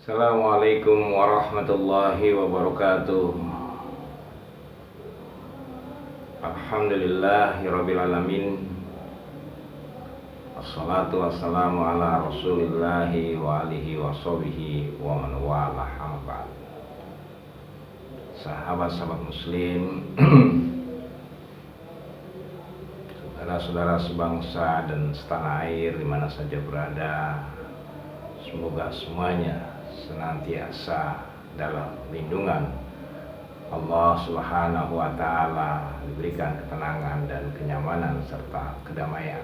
Assalamualaikum warahmatullahi wabarakatuh. Alhamdulillahirabbil alamin. Wassalatu wassalamu ala Rasulillahi wa alihi wa sahbihi wa man walah amma ba'd. Sahabat-sahabat muslim, saudara-saudara sebangsa dan setanah air di mana saja berada, semoga semuanya senantiasa dalam lindungan Allah Subhanahu wa Ta'ala, diberikan ketenangan dan kenyamanan serta kedamaian,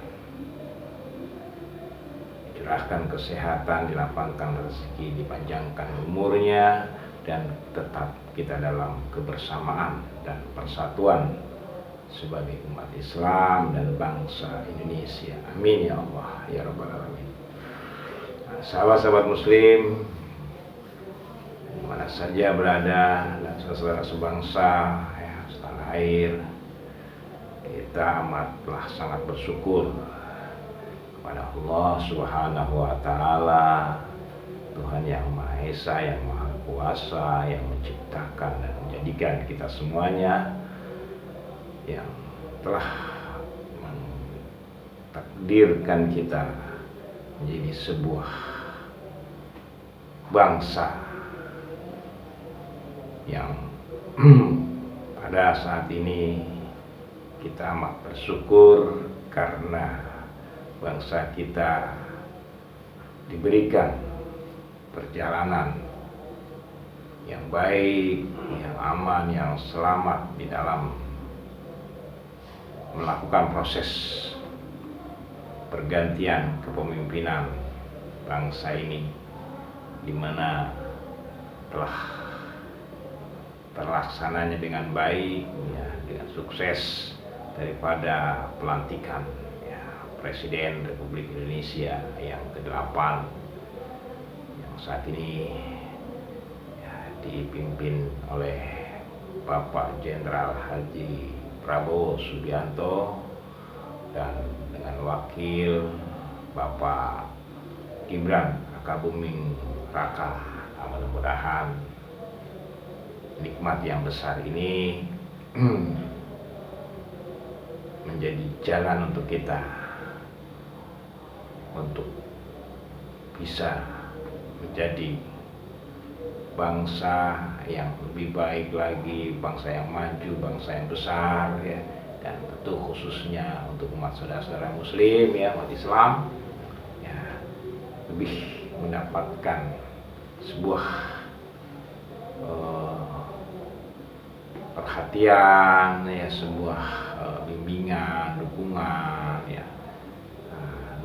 curahkan kesehatan, dilapangkan rezeki, dipanjangkan umurnya, dan tetap kita dalam kebersamaan dan persatuan sebagai umat Islam dan bangsa Indonesia. Amin ya Allah ya Rabbal Alamin. Sahabat-sahabat muslim mana saja berada dan saudara sebangsa ya, setanah air, kita amatlah sangat bersyukur kepada Allah Subhanahu wa Ta'ala, Tuhan yang Maha Esa, yang Maha Kuasa, yang menciptakan dan menjadikan kita semuanya, yang telah mentakdirkan kita menjadi sebuah bangsa yang pada saat ini kita amat bersyukur karena bangsa kita diberikan perjalanan yang baik, yang aman, yang selamat di dalam melakukan proses pergantian kepemimpinan bangsa ini, di mana telah terlaksananya dengan baik ya, dengan sukses daripada pelantikan ya, Presiden Republik Indonesia yang ke-8 yang saat ini ya, dipimpin oleh Bapak Jenderal Haji Prabowo Subianto dan dengan wakil Bapak Gibran Rakabuming Raka. Mudah-mudahan nikmat yang besar ini menjadi jalan untuk kita untuk bisa menjadi bangsa yang lebih baik lagi, bangsa yang maju, bangsa yang besar ya, dan tentu khususnya untuk umat saudara-saudara muslim ya, umat Islam ya, lebih mendapatkan sebuah perhatian ya, sebuah bimbingan, dukungan ya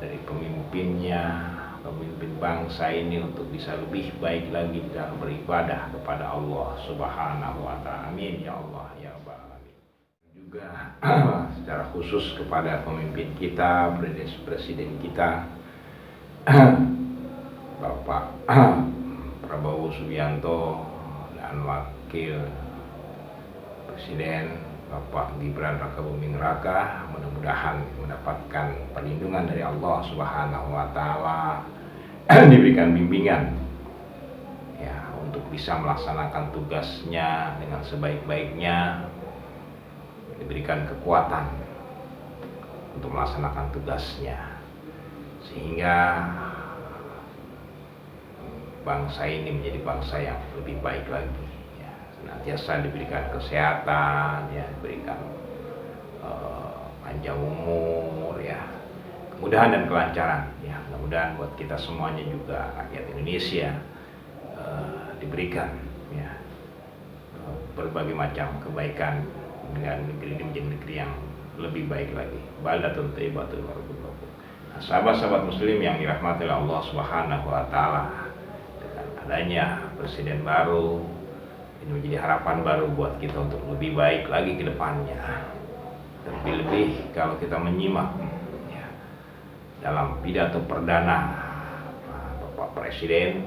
dari pemimpinnya, pemimpin bangsa ini untuk bisa lebih baik lagi dalam beribadah kepada Allah Subhanahu wa Ta'ala. Amin ya Allah ya Rabbal Alamin. Juga secara khusus kepada pemimpin kita, presiden kita Bapak Prabowo Subianto dan wakil Presiden Bapak Gibran Rakabuming Raka, mudah-mudahan mendapatkan perlindungan dari Allah Subhanahu wa Ta'ala, diberikan bimbingan ya untuk bisa melaksanakan tugasnya dengan sebaik-baiknya, diberikan kekuatan untuk melaksanakan tugasnya sehingga bangsa ini menjadi bangsa yang lebih baik lagi. Senantiasa diberikan kesehatan ya, diberikan panjang umur ya, kemudahan dan kelancaran ya. Mudah-mudahan buat kita semuanya juga rakyat Indonesia diberikan ya berbagai macam kebaikan dengan negeri ini menjadi negeri yang lebih baik lagi. Baldatun thayyibatun wa rabbul ghafur. Nah, sahabat-sahabat muslim yang dirahmati oleh Allah Subhanahu wa Ta'ala, dengan adanya presiden baru ini menjadi harapan baru buat kita untuk lebih baik lagi ke depannya. Terlebih kalau kita menyimak ya, dalam pidato perdana Bapak Presiden,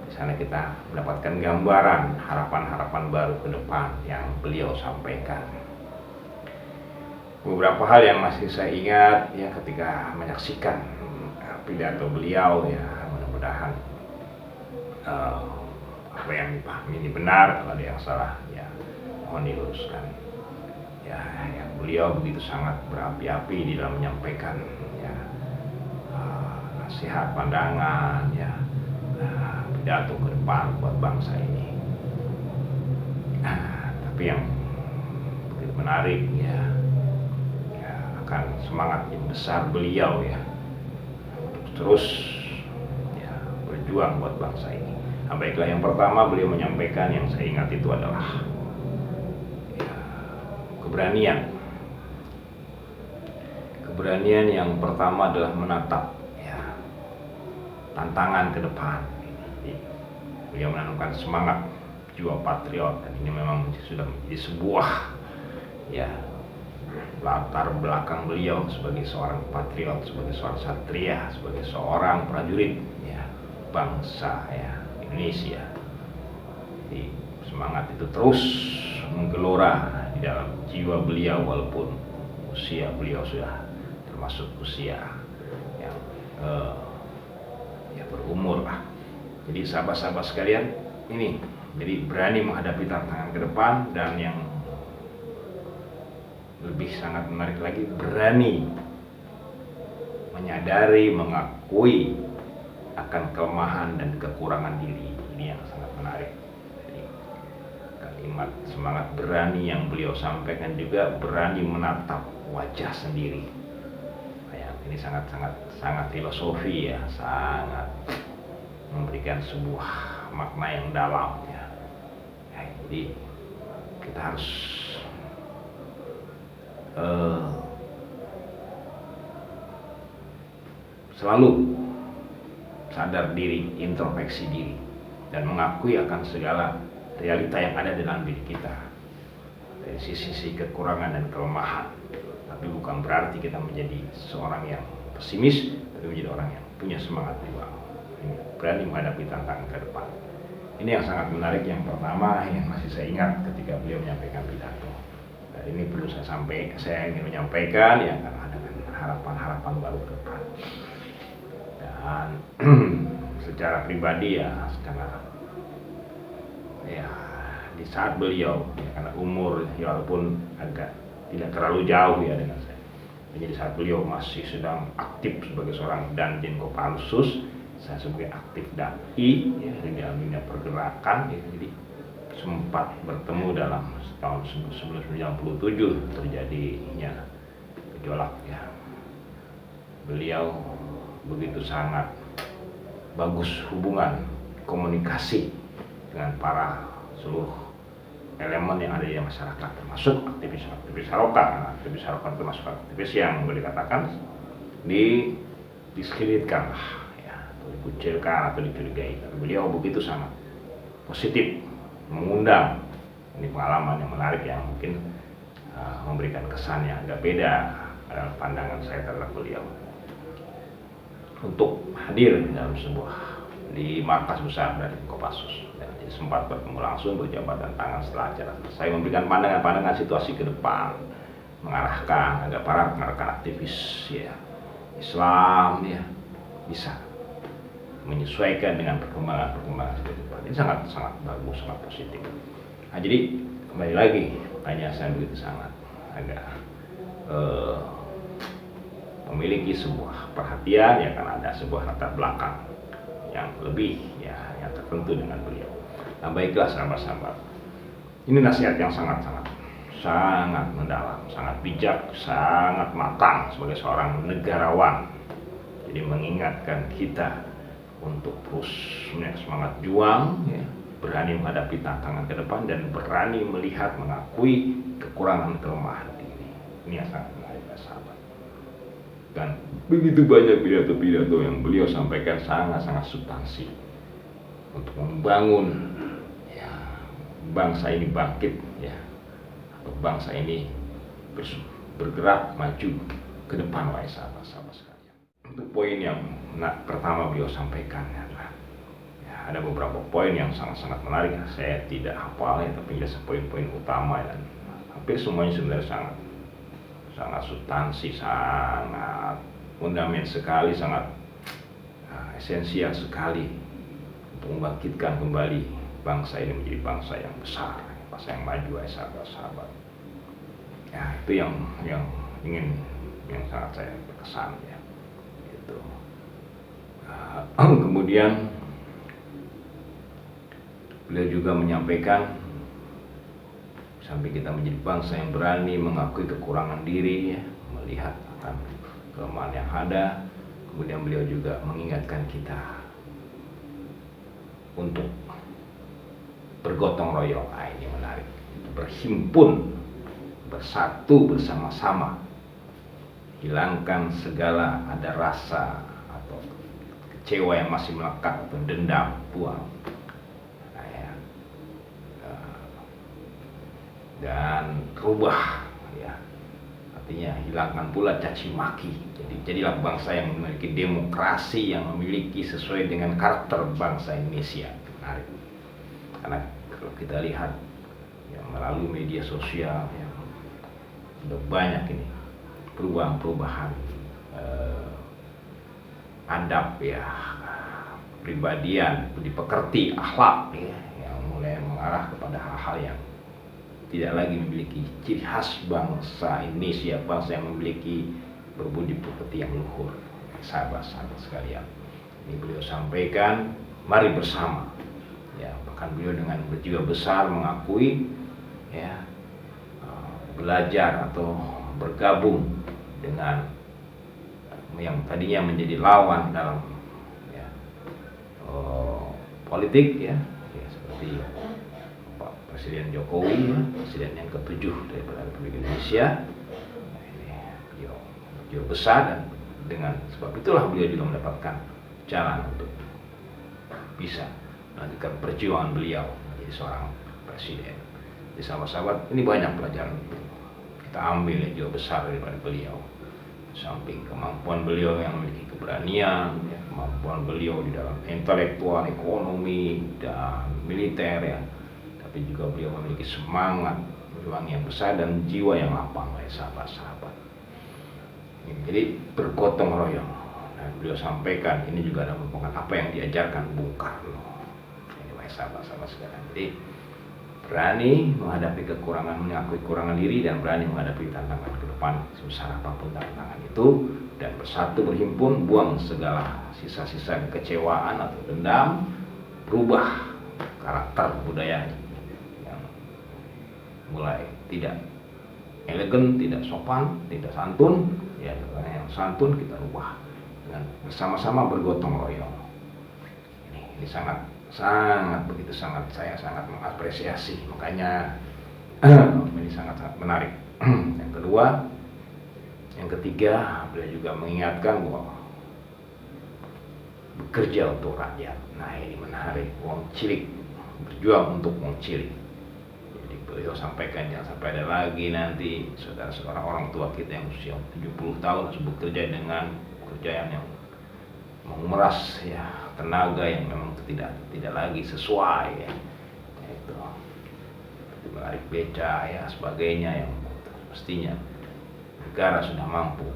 di sana kita mendapatkan gambaran harapan-harapan baru ke depan yang beliau sampaikan. Beberapa hal yang masih saya ingat ya ketika menyaksikan pidato beliau ya, mudah-mudahan eh, apa yang dipahami ini benar, kalau ada yang salah ya mohon diluruskan. Ya, yang beliau begitu sangat berapi-api di dalam menyampaikan ya nasihat, pandangan, ya pidato ke depan buat bangsa ini. Tapi yang begitu menarik ya akan semangat yang besar beliau ya untuk terus ya berjuang buat bangsa ini. Baiklah, yang pertama beliau menyampaikan, yang saya ingat itu adalah ya, keberanian yang pertama adalah menatap ya tantangan ke depan. Beliau menanamkan semangat jiwa patriot, dan ini memang sudah menjadi sebuah ya latar belakang beliau sebagai seorang patriot, sebagai seorang satria, sebagai seorang prajurit ya bangsa ya Indonesia. Jadi semangat itu terus menggelora di dalam jiwa beliau walaupun usia beliau sudah termasuk usia yang ya berumur lah. Jadi sahabat-sahabat sekalian, ini jadi berani menghadapi tantangan ke depan, dan yang lebih sangat menarik lagi, berani menyadari, mengakui akan kelemahan dan kekurangan diri. Ini yang sangat menarik. Jadi, kalimat semangat berani yang beliau sampaikan juga berani menatap wajah sendiri. Ini sangat filosofi ya, sangat memberikan sebuah makna yang dalam ya. Jadi kita harus selalu sadar diri, introspeksi diri, dan mengakui akan segala realita yang ada dalam diri kita, dari sisi kekurangan dan kelemahan. Tapi bukan berarti kita menjadi seorang yang pesimis, tapi menjadi orang yang punya semangat juang, berani menghadapi tantangan ke depan. Ini yang sangat menarik, yang pertama yang masih saya ingat ketika beliau menyampaikan pidato. Dan ini perlu saya ingin menyampaikan ya, karena dengan harapan-harapan baru ke depan. Dan secara pribadi ya, di saat beliau ya, karena umur ya, walaupun agak tidak terlalu jauh ya dengan saya. Jadi saat beliau masih sedang aktif sebagai seorang Danjen Kopassus, saya sebagai aktif dai ya, di dalam dunia pergerakan ya, jadi sempat bertemu dalam tahun 1997 terjadinya gejolak ya. Beliau begitu sangat bagus hubungan komunikasi dengan para seluruh elemen yang ada di masyarakat, termasuk aktivis harokat. Aktivis harokat termasuk aktivis yang boleh dikatakan diskreditkan ya, atau dikucilkan atau dicurigai. Beliau begitu sangat positif mengundang. Ini pengalaman yang menarik yang mungkin memberikan kesan yang agak beda dalam pandangan saya terhadap beliau, untuk hadir dalam di markas besar dari Kopassus. Sempat bertemu langsung, berjabat tangan setelah acara selesai, memberikan pandangan-pandangan situasi ke depan, mengarahkan agar para rekan-rekan aktivis ya Islam ya bisa menyesuaikan dengan perkembangan ke depan. Ini sangat bagus, sangat positif. Nah, jadi kembali lagi, hanya saya begitu sangat agak memiliki sebuah perhatian ya, karena ada sebuah latar belakang yang lebih ya, yang tertentu dengan beliau. Nah, baiklah sahabat-sahabat, ini nasihat yang sangat mendalam, sangat bijak, sangat matang sebagai seorang negarawan. Jadi mengingatkan kita untuk terus semangat juang, ya, berani menghadapi tantangan ke depan, dan berani melihat, mengakui kekurangan kelemahan diri. Ini yang sangat menarik sahabat. Dan begitu banyak pidato-pidato yang beliau sampaikan sangat substansi untuk membangun bangsa ini bangkit ya, atau bangsa ini bergerak maju ke depan, wahai sahabat-sahabat sekalian. Untuk poin yang pertama beliau sampaikan adalah ya, ada beberapa poin yang sangat menarik. Saya tidak hafal ya, tapi jelas poin-poin utama, dan hampir semuanya sebenarnya sangat substansi, sangat fundamental sekali, sangat esensial sekali membangkitkan kembali bangsa ini menjadi bangsa yang besar, bangsa yang maju, sahabat-sahabat. Ya, itu yang sangat saya berkesan ya. Itu. Kemudian beliau juga menyampaikan, sampai kita menjadi bangsa yang berani mengakui kekurangan diri, ya, melihat akan kelemahan yang ada. Kemudian beliau juga mengingatkan kita untuk bergotong royong. Ini menarik, berhimpun, bersatu bersama-sama, hilangkan segala ada rasa atau kecewa yang masih melekat atau dendam, buang. Dan rubah, ya, artinya hilangkan pula caci maki. Jadi jadilah bangsa yang memiliki demokrasi, yang memiliki sesuai dengan karakter bangsa Indonesia. Menarik, karena kalau kita lihat ya, melalui media sosial ya, sudah banyak ini perubahan adab ya, pribadian, budi pekerti, akhlak ya, yang mulai mengarah kepada hal-hal yang tidak lagi memiliki ciri khas bangsa Indonesia, bangsa yang memiliki berbudi pekerti yang luhur. Sahabat-sahabat sekalian, ini beliau sampaikan, mari bersama. Ya, bahkan beliau dengan berjiwa besar mengakui, ya, belajar atau bergabung dengan yang tadinya menjadi lawan dalam ya, politik, ya, seperti Presiden Jokowi, presiden yang ke-7 daripada Republik Indonesia. Ini beliau besar, dan dengan sebab itulah beliau juga mendapatkan jalan untuk bisa melanjutkan perjuangan beliau menjadi seorang presiden. Jadi sahabat-sahabat, ini banyak pelajaran kita ambil yang jauh besar daripada beliau. Samping kemampuan beliau yang memiliki keberanian, ya, kemampuan beliau di dalam intelektual, ekonomi, dan militer, ya, tapi juga beliau memiliki semangat berjuang yang besar dan jiwa yang lapang, sahabat-sahabat. Jadi bergotong royong. Dan beliau sampaikan ini juga ada merupakan apa yang diajarkan Bung Karno. Ini sahabat-sahabat sekalian. Jadi berani menghadapi kekurangan, mengakui kekurangan diri, dan berani menghadapi tantangan ke depan sebesar apapun tantangan itu, dan bersatu berhimpun, buang segala sisa-sisa kekecewaan atau dendam, berubah karakter budaya mulai tidak elegan, tidak sopan, tidak santun, ya, yang santun kita ubah dengan bersama-sama bergotong royong. Ini sangat begitu sangat, saya sangat mengapresiasi, makanya ini sangat menarik. Yang kedua, yang ketiga, beliau juga mengingatkan bahwa bekerja untuk rakyat. Nah, ini menarik, wong cilik berjuang untuk wong cilik. Beliau sampaikan jangan sampai ada lagi nanti saudara-saudara orang tua kita yang usia 70 tahun harus bekerja dengan pekerjaan yang menguras, ya, tenaga yang memang tidak lagi sesuai, ya. Itu menarik beca, ya, sebagainya, yang mestinya negara sudah mampu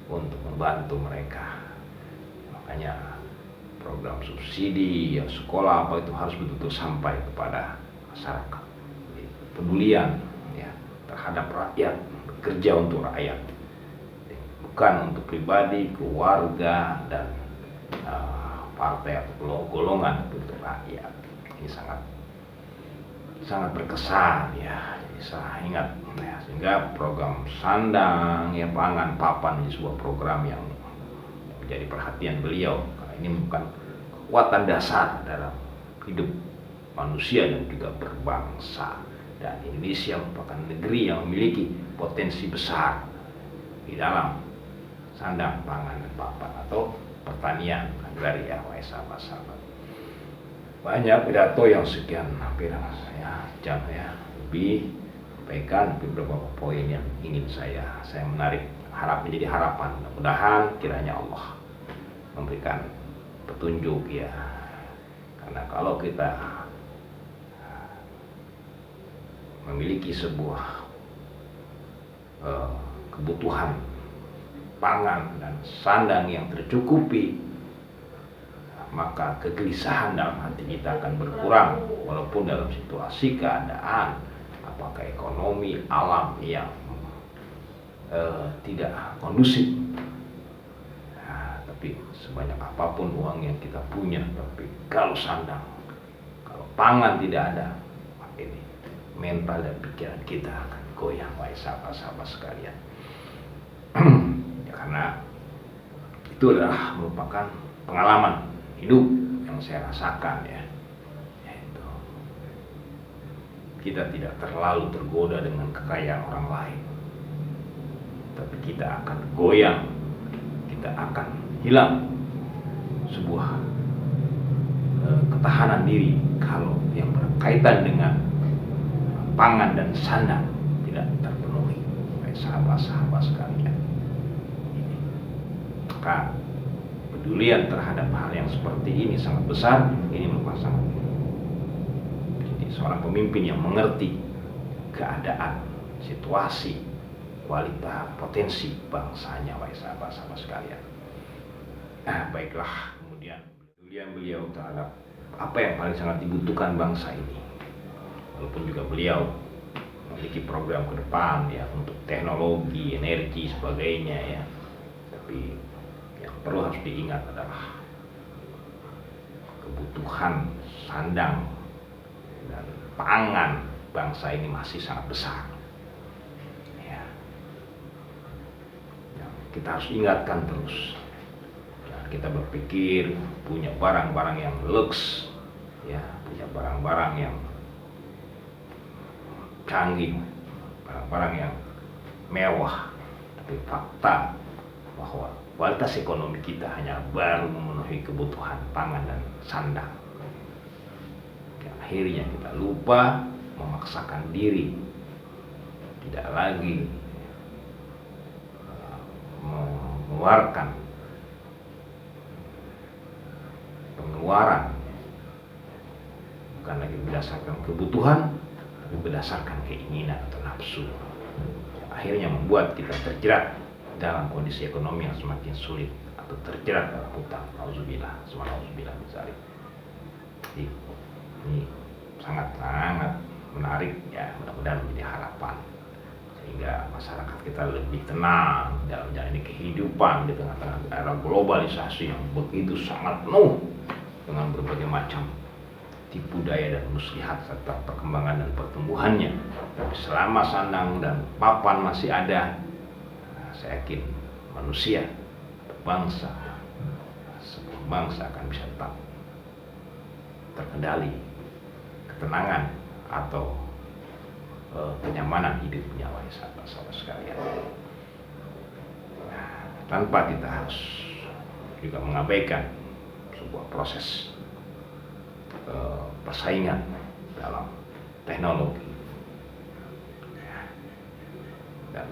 untuk membantu mereka. Makanya program subsidi, ya, sekolah apa itu harus betul-betul sampai kepada masyarakat. Pedulian, ya, terhadap rakyat, bekerja untuk rakyat, bukan untuk pribadi, keluarga, dan partai atau golongan, untuk rakyat. Ini sangat berkesan, ya. Jadi saya ingat, ya, sehingga program sandang, ya, pangan papan ini sebuah program yang menjadi perhatian beliau, karena ini bukan kekuatan dasar dalam hidup manusia dan juga berbangsa. Dan Indonesia merupakan negeri yang memiliki potensi besar di dalam sandang, pangan, dan papan atau pertanian agraria, sahabat-sahabat. Banyak pidato yang sekian hampir ya, jam, ya, lebih sampaikan beberapa poin yang ingin saya menarik, menjadi harapan. Mudah-mudahan kiranya Allah memberikan petunjuk, ya, karena kalau kita memiliki sebuah kebutuhan pangan dan sandang yang tercukupi, maka kegelisahan dalam hati kita akan berkurang, walaupun dalam situasi keadaan apakah ekonomi alam yang tidak kondusif. Nah, tapi sebanyak apapun uang yang kita punya, tapi kalau sandang, kalau pangan tidak ada, maka ini mental dan pikiran kita akan goyang, wahai sahabat-sahabat sekalian. Ya, karena itu adalah merupakan pengalaman hidup yang saya rasakan, ya. Yaitu kita tidak terlalu tergoda dengan kekayaan orang lain, tapi kita akan goyang, kita akan hilang sebuah ketahanan diri kalau yang berkaitan dengan pangan dan sandang tidak terpenuhi, sahabat-sahabat sekalian. Maka pedulian terhadap hal yang seperti ini sangat besar. Ini merupakan sangat. Jadi seorang pemimpin yang mengerti keadaan, situasi, kualitas, potensi bangsanya, wahai sahabat-sahabat sekalian. Nah, baiklah, kemudian pedulian beliau terhadap apa yang paling sangat dibutuhkan bangsa ini. Walaupun juga beliau memiliki program ke depan, ya, untuk teknologi, energi, sebagainya, ya. Tapi yang perlu harus diingat adalah kebutuhan sandang dan pangan bangsa ini masih sangat besar. Ya. Yang kita harus ingatkan terus. Jangan kita berpikir punya barang-barang yang lux, ya, punya barang-barang yang canggih, barang-barang yang mewah, tapi fakta bahwa kualitas ekonomi kita hanya baru memenuhi kebutuhan pangan dan sandang. Akhirnya kita lupa memaksakan diri, tidak lagi mengeluarkan pengeluaran bukan lagi berdasarkan kebutuhan, tapi berdasarkan keinginan atau nafsu. Akhirnya membuat kita terjerat dalam kondisi ekonomi yang semakin sulit atau terjerat dalam hutang. Auzubillah, subhanallah misalnya. Ini sangat-sangat menarik, ya, mudah-mudahan menjadi harapan sehingga masyarakat kita lebih tenang dalam menjalani kehidupan di tengah-tengah era globalisasi yang begitu sangat penuh dengan berbagai macam tipu daya dan muslihat serta perkembangan dan pertumbuhannya. Tapi selama sandang dan papan masih ada, saya yakin manusia, bangsa, sebuah bangsa akan bisa tetap terkendali, ketenangan atau kenyamanan hidupnya, wahai sahabat-sahabat sekalian. Nah, tanpa kita harus juga mengabaikan sebuah proses persaingan dalam teknologi dan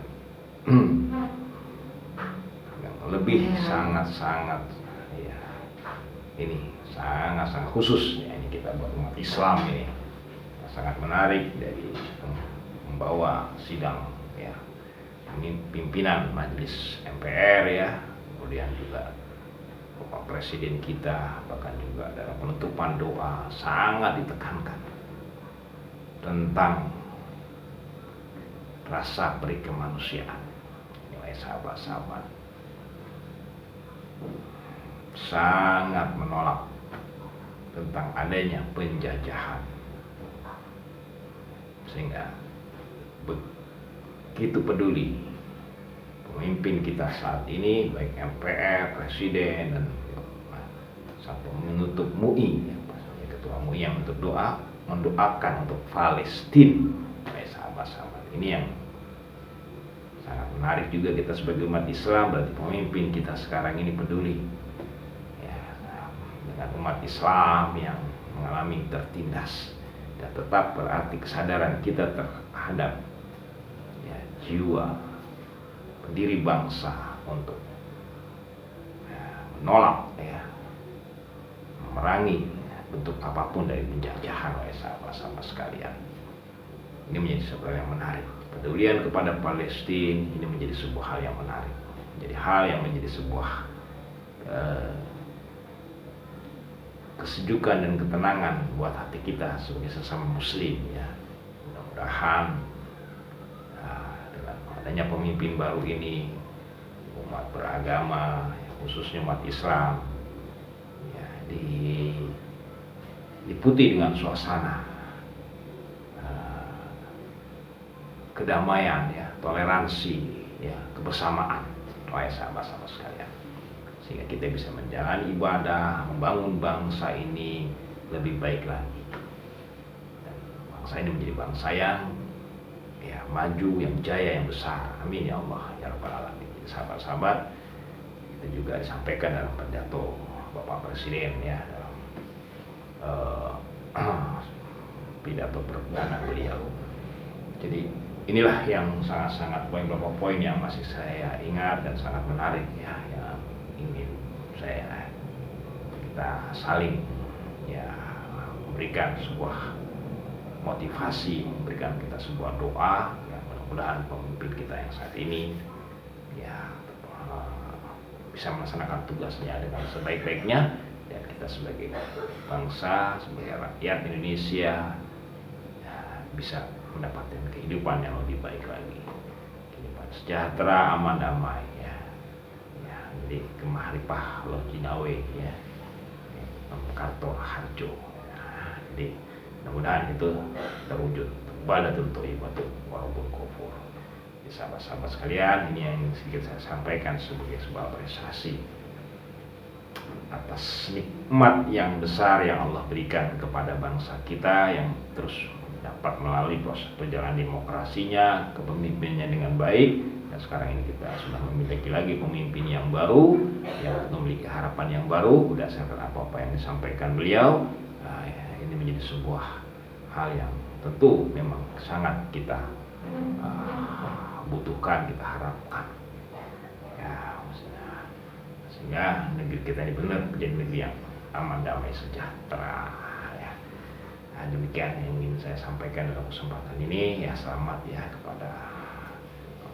yang lebih sangat-sangat, ya, ini sangat-sangat khusus, ya, ini kita buat umat Islam ini sangat menarik dari membawa sidang, ya, ini pimpinan majelis MPR, ya, kemudian juga Bapak Presiden kita, bahkan juga dalam penutupan doa sangat ditekankan tentang rasa berkemanusiaan. Ini sahabat-sahabat sangat menolak tentang adanya penjajahan, sehingga begitu peduli pemimpin kita saat ini, baik MPR, Presiden, dan sampai menutup MUI, ketua MUI yang untuk doa, mendoakan untuk Palestina. Sahabat-sahabat, ini yang sangat menarik juga. Kita sebagai umat Islam, berarti pemimpin kita sekarang ini peduli, ya, dengan umat Islam yang mengalami tertindas, dan tetap berarti kesadaran kita terhadap, ya, jiwa pendiri bangsa untuk, ya, menolak, ya, memerangi bentuk apapun dari penjajahan, oleh sahabat-sahabat sekalian. Ini menjadi sebuah yang menarik. Pedulian kepada Palestina ini menjadi sebuah hal yang menarik, menjadi hal yang menjadi sebuah kesejukan dan ketenangan buat hati kita sebagai sesama muslim ya. Mudah-mudahan dengan adanya pemimpin baru ini, umat beragama khususnya umat Islam ya, diputi dengan suasana kedamaian ya, toleransi ya, kebersamaan wahai sahabat-sahabat sekalian, sehingga kita bisa menjalani ibadah, membangun bangsa ini lebih baik lagi, dan bangsa ini menjadi bangsa yang ya maju, yang jaya, yang besar. Amin ya Allah ya Rabbal Alamin. Jadi sahabat-sahabat, itu juga disampaikan dalam pidato Bapak Presiden ya, dalam pidato perdana beliau. Jadi inilah yang sangat-sangat beberapa poin yang masih saya ingat dan sangat menarik ya, yang ingin kita saling ya memberikan sebuah motivasi, memberikan kita sebuah doa ya, mudah-mudahan pemimpin kita yang saat ini ya bisa melaksanakan tugasnya dengan sebaik-baiknya, dan kita sebagai bangsa, sebagai rakyat Indonesia ya, bisa mendapatkan kehidupan yang lebih baik lagi, kehidupan sejahtera, aman, damai ya. Ya, jadi kemahripah lo Cinawe ya, Karto Harjo. Ya, jadi mudah-mudahan itu terwujud badatul thayyibatul walaupun kufur. Sahabat-sahabat sekalian, ini yang sedikit saya sampaikan sebagai sebuah apresiasi atas nikmat yang besar yang Allah berikan kepada bangsa kita, yang terus dapat melalui proses perjalanan demokrasinya, kepemimpinannya dengan baik, dan sekarang ini kita sudah memiliki lagi pemimpin yang baru, yang memiliki harapan yang baru berdasarkan apa-apa yang disampaikan beliau. Nah, ini menjadi sebuah hal yang tentu memang sangat kita butuhkan, kita harapkan ya, sehingga negeri kita ini benar menjadi negeri yang aman, damai, sejahtera ya. Nah, demikian yang ingin saya sampaikan dalam kesempatan ini ya. Selamat ya kepada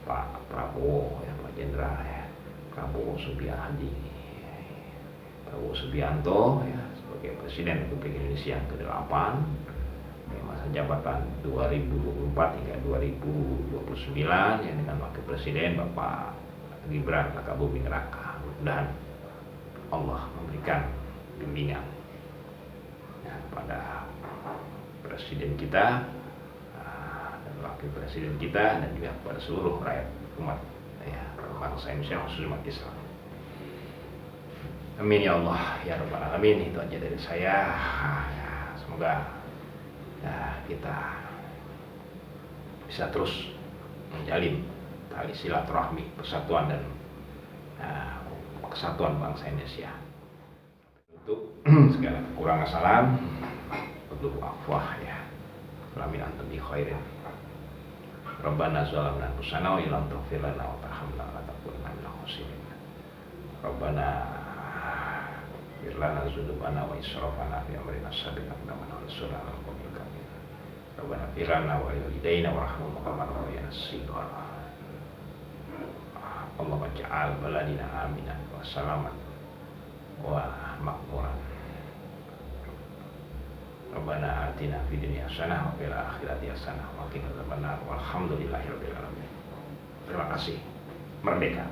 Pak Prabowo ya, Pak Jenderal ya, Prabowo Subianto ya, sebagai Presiden Republik Indonesia yang ke-8 masa jabatan 2024 hingga 2029 ya, dengan Wakil Presiden Bapak Gibran Rakabuming Raka. Mudah-mudahan Allah memberikan bimbingan ya, pada Presiden kita dan Wakil Presiden kita, dan juga kepada seluruh rakyat umat ya, bangsa Indonesia khususnya umat Islam. Amin ya Allah ya Rabbal Alamin. Itu aja dari saya ya, semoga ya, kita bisa terus menjalin tali silaturahmi, persatuan dan kesatuan bangsa Indonesia. Untuk segala kekurangan salam, berdoa afwah ya. Amin antum bi khairin. Rabbana zalamna anfusana wa illam taghfir lana wa tarhamna lanakunanna minal khasirin. Rabbana ighfir lana dzunubana wa israfana fi amrina sabiqna wa ansurna 'alal qawmil kafirin. Rabbana ighfir lana wa liwalidayna warhamhum kama rabbayana shighara. Allahumma ja'al baladina aminan wa salaman wa makmuran. Rabbana atina fid dunya hasanah wa fil akhirati hasanah wa qina adzabannar. Walhamdulillahirabbil alamin. Terima kasih. Merdeka.